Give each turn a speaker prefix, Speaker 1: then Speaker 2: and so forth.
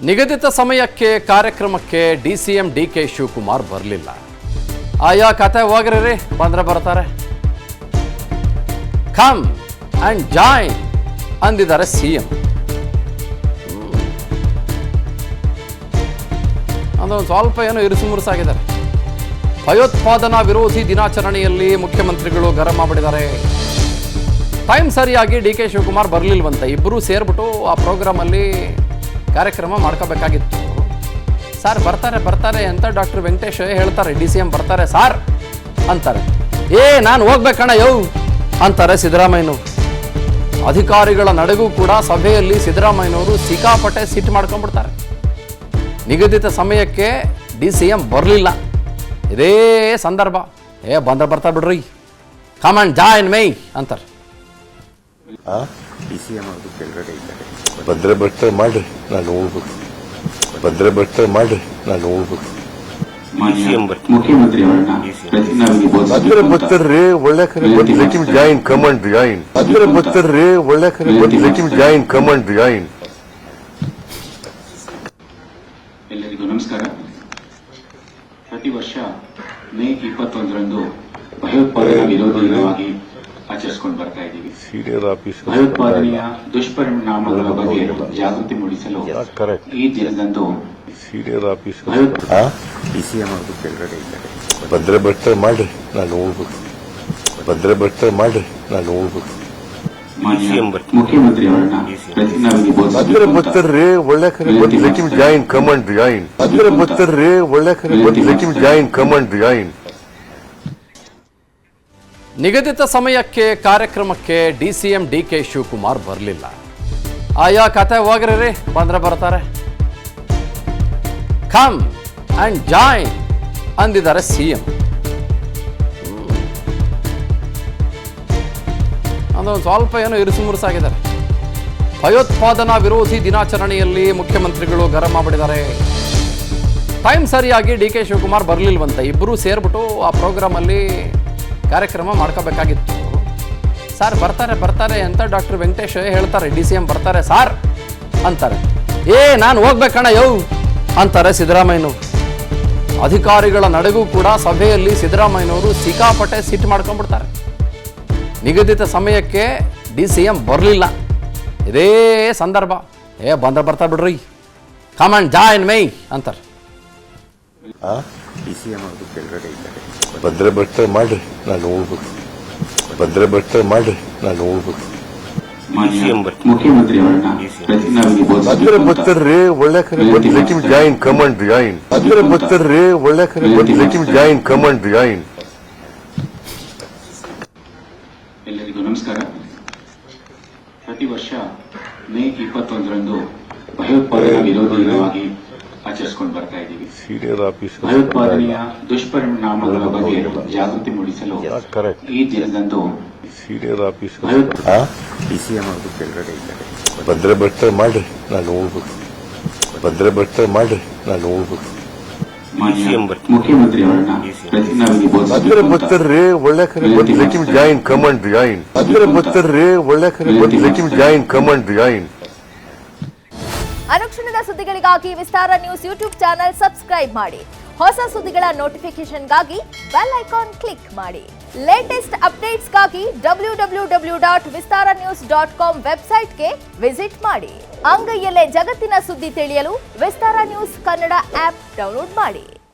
Speaker 1: ನಿಗದಿತ ಸಮಯಕ್ಕೆ ಕಾರ್ಯಕ್ರಮಕ್ಕೆ ಡಿಸಿಎಂ ಡಿಕೆ ಶಿವಕುಮಾರ್ ಬರಲಿಲ್ಲ. ಆಯಾ ಕತೆ ಹೋಗ್ರಿ ಬಂದ್ರೆ ಬರ್ತಾರೆ. ಕಮ್ ಅಂಡ್ ಜಾಯಿನ್ ಅಂದಿದ್ದಾರೆ ಸಿಎಂ. ಅದೊಂದು ಸ್ವಲ್ಪ ಏನೋ ಇರುಸುಮುರುಸಾಗಿದ್ದಾರೆ. ಭಯೋತ್ಪಾದನಾ ವಿರೋಧಿ ದಿನಾಚರಣೆಯಲ್ಲಿ ಮುಖ್ಯಮಂತ್ರಿಗಳು ಗರಂ ಮಾಡಿದ್ದಾರೆ. ಟೈಮ್ ಸರಿಯಾಗಿ ಡಿಕೆ ಶಿವಕುಮಾರ್ ಬರಲಿಲ್ವಂತೆ. ಇಬ್ಬರೂ ಸೇರ್ಬಿಟ್ಟು ಆ ಪ್ರೋಗ್ರಾಮಲ್ಲಿ ಕಾರ್ಯಕ್ರಮ ಮಾಡ್ಕೋಬೇಕಾಗಿತ್ತು. ಸರ್ ಬರ್ತಾರೆ ಅಂತ ಡಾಕ್ಟರ್ ವೆಂಕಟೇಶ್ ಹೇಳ್ತಾರೆ. ಡಿಸಿಎಂ ಬರ್ತಾರೆ ಸಾರ್ ಅಂತಾರೆ. ನಾನು ಹೋಗ್ಬೇಕಣ್ಣ ಯೋ ಅಂತಾರೆ ಸಿದ್ದರಾಮಯ್ಯನವರು. ಅಧಿಕಾರಿಗಳ ನಡೆಗೂ ಕೂಡ ಸಭೆಯಲ್ಲಿ ಸಿದ್ದರಾಮಯ್ಯನವರು ಸಿಕ್ಕಾಪಟ್ಟೆ ಸಿಟ್ಟು ಮಾಡ್ಕೊಂಡ್ಬಿಡ್ತಾರೆ. ನಿಗದಿತ ಸಮಯಕ್ಕೆ ಡಿಸಿಎಂ ಬರಲಿಲ್ಲ. ಇದೇ ಸಂದರ್ಭ ಬರ್ತಾ ಬಿಡ್ರಿ, ಕಮ್ ಅಂಡ್ ಜಾಯಿನ್ ಮೈ ಅಂತಾರೆ.
Speaker 2: ಬಂದ್ರೆ ಬರ್ತಾರೆ ಮಾಡ್ರಿ, ನಾನು ಹೋಗ್ಬೇಕು. ಬಂದ್ರೆ ಬರ್ತಾರೆ ಮಾಡ್ರಿ, ನಾನು ಹೋಗ್ಬೇಕು. ಬಂದ್ರೆ ಬರ್ತಾರ್ರಿ ಒಳ್ಳೆ ಕರೆ let him join, come and join. ಬಂದ್ರೆ ಬರ್ತಾರ್ರಿ ಒಳ್ಳೆ ಕರೆ let him join, come and join.
Speaker 3: ಎಲ್ಲರಿಗೂ ನಮಸ್ಕಾರ. ಪ್ರತಿ ವರ್ಷ ಮೇ 21ರಂದು ಭಯೋತ್ಪಾದನಾ ವಿರೋಧಿ ದಿನವಾಗಿ ಆಚರಿಸಿಕೊಂಡು ಬರ್ತಾ ಇದ್ದೀವಿ. ಭಯೋತ್ಪಾದನೆಯ ದುಷ್ಪರಿಣಾಮಗಳ ಬಗ್ಗೆ ಜಾಗೃತಿ ಮೂಡಿಸಲು ಈ ದಿನದಂದು
Speaker 2: ಬಂದ್ರೆ ಬರ್ತಾರೆ ಮಾಡ್ರಿ, ನಾನು ಹೋಗ್ಬೇಕು. ಬಂದ್ರೆ ಬರ್ತಾರೆ ಮಾಡ್ರಿ, ನಾನು ಹೋಗ್ಬೇಕು.
Speaker 3: ಮುಖ್ಯಮಂತ್ರಿಯವರನ್ನ
Speaker 2: ಬಂದ್ರೆ ಬರ್ತಾರ್ರಿ ಒಳ್ಳೆ ಕರೆ let him join, come and join. ಬಂದ್ರೆ ಬರ್ತಾರ್ರಿ ಒಳ್ಳೆ ಕರೆ let him join, come and join.
Speaker 1: ನಿಗದಿತ ಸಮಯಕ್ಕೆ ಕಾರ್ಯಕ್ರಮಕ್ಕೆ ಡಿಸಿಎಂ ಡಿಕೆ ಶಿವಕುಮಾರ್ ಬರಲಿಲ್ಲ. ಆಯಾ ಕತೆ ಹೋಗ್ರಿ ಬಂದ್ರೆ ಬರ್ತಾರೆ. ಕಮ್ ಅಂಡ್ ಜಾಯಿನ್ ಅಂದಿದ್ದಾರೆ ಸಿಎಂ. ಅದೊಂದು ಸ್ವಲ್ಪ ಏನೋ ಇರುಸುಮುರುಸಾಗಿದ್ದಾರೆ. ಭಯೋತ್ಪಾದನಾ ವಿರೋಧಿ ದಿನಾಚರಣೆಯಲ್ಲಿ ಮುಖ್ಯಮಂತ್ರಿಗಳು ಗರಂ ಮಾಡಿದ್ದಾರೆ. ಟೈಮ್ ಸರಿಯಾಗಿ ಡಿಕೆ ಶಿವಕುಮಾರ್ ಬರಲಿಲ್ವಂತೆ. ಇಬ್ಬರೂ ಸೇರ್ಬಿಟ್ಟು ಆ ಪ್ರೋಗ್ರಾಮಲ್ಲಿ ಕಾರ್ಯಕ್ರಮ ಮಾಡ್ಕೋಬೇಕಾಗಿತ್ತು. ಸರ್ ಬರ್ತಾರೆ ಅಂತ ಡಾಕ್ಟರ್ ವೆಂಕಟೇಶ್ ಹೇಳ್ತಾರೆ. ಡಿಸಿಎಂ ಬರ್ತಾರೆ ಸಾರ್ ಅಂತಾರೆ. ನಾನು ಹೋಗ್ಬೇಕಣ್ಣ ಯೋ ಅಂತಾರೆ ಸಿದ್ದರಾಮಯ್ಯನವರು. ಅಧಿಕಾರಿಗಳ ನಡೆಗೂ ಕೂಡ ಸಭೆಯಲ್ಲಿ ಸಿದ್ದರಾಮಯ್ಯನವರು ಸಿಕ್ಕಾಪಟ್ಟೆ ಸಿಟ್ಟು ಮಾಡ್ಕೊಂಡ್ಬಿಡ್ತಾರೆ. ನಿಗದಿತ ಸಮಯಕ್ಕೆ ಡಿಸಿಎಂ ಬರಲಿಲ್ಲ. ಇದೇ ಸಂದರ್ಭ ಬರ್ತಾ ಬಿಡ್ರಿ, ಕಮ್ ಅಂಡ್ ಜಾಯಿನ್ ಮೈ ಅಂತಾರೆ.
Speaker 2: ಬಂದ್ರೆ ಬರ್ತಾರೆ ಮಾಡ್ರಿ, ನಾನು ಹೋಗ್ಬೇಕು. ಬಂದ್ರೆ ಬರ್ತಾರೆ ಮಾಡ್ರಿ, ನಾನು ಹೋಗ್ಬೇಕು.
Speaker 3: ಮುಖ್ಯಮಂತ್ರಿಯವರನ್ನ
Speaker 2: ಬಂದ್ರೆ ಬರ್ತಾರ್ರಿ ಒಳ್ಳೆ ಕರೆ let him join, come and join. ಬಂದ್ರೆ ಬರ್ತಾರ್ರಿ ಒಳ್ಳೆ ಕರೆ let him join, come and join.
Speaker 3: ಎಲ್ಲರಿಗೂ ನಮಸ್ಕಾರ. ಪ್ರತಿ ವರ್ಷ ಮೇ 21ರಂದು ಭಯೋತ್ಪಾದನಾ ವಿರೋಧಿ ದಿನವಾಗಿ ಆಚರಿಸಿಕೊಂಡು ಬರ್ತಾ ಇದ್ದೀವಿ. ಭಯೋತ್ಪಾದನೆಯ ದುಷ್ಪರಿಣಾಮಗಳ ಬಗ್ಗೆ ಜಾಗೃತಿ ಮೂಡಿಸಲು ಈ ದಿನದಂದು
Speaker 2: ಬಂದ್ರೆ ಬರ್ತಾರೆ ಮಾಡ್ರಿ, ನಾನು ಹೋಗ್ಬೇಕು. ಬಂದ್ರೆ ಬರ್ತಾರೆ ಮಾಡ್ರಿ, ನಾನು ಹೋಗ್ಬೇಕು.
Speaker 3: ಮುಖ್ಯಮಂತ್ರಿಯವರನ್ನ
Speaker 2: ಬಂದ್ರೆ ಬರ್ತಾರ್ರಿ ಒಳ್ಳೆ ಕರೆ let him join, come and join. ಬಂದ್ರೆ ಬರ್ತಾರ್ರಿ ಒಳ್ಳೆ ಕರೆ let him join, come and join.
Speaker 4: ಅನುಕ್ಷಣದ ಸುದ್ದಿಗಳಿಗಾಗಿ ವಿಸ್ತಾರ ನ್ಯೂಸ್ ಯೂಟ್ಯೂಬ್ ಚಾನೆಲ್ ಸಬ್ಸ್ಕ್ರೈಬ್ ಮಾಡಿ. ಹೊಸ ಸುದ್ದಿಗಳ ನೋಟಿಫಿಕೇಶನ್ಗಾಗಿ ಬೆಲ್ ಐಕಾನ್ ಕ್ಲಿಕ್ ಮಾಡಿ. ಲೇಟೆಸ್ಟ್ ಅಪ್ಡೇಟ್ಸ್ಗಾಗಿ www.vistaranews.com ವೆಬ್ಸೈಟ್ಗೆ ವಿಸಿಟ್ ಮಾಡಿ. ಅಂಗೈಯಲ್ಲೇ ಜಗತ್ತಿನ ಸುದ್ದಿ ತಿಳಿಯಲು ವಿಸ್ತಾರ ನ್ಯೂಸ್ ಕನ್ನಡ ಆಪ್ ಡೌನ್ಲೋಡ್ ಮಾಡಿ.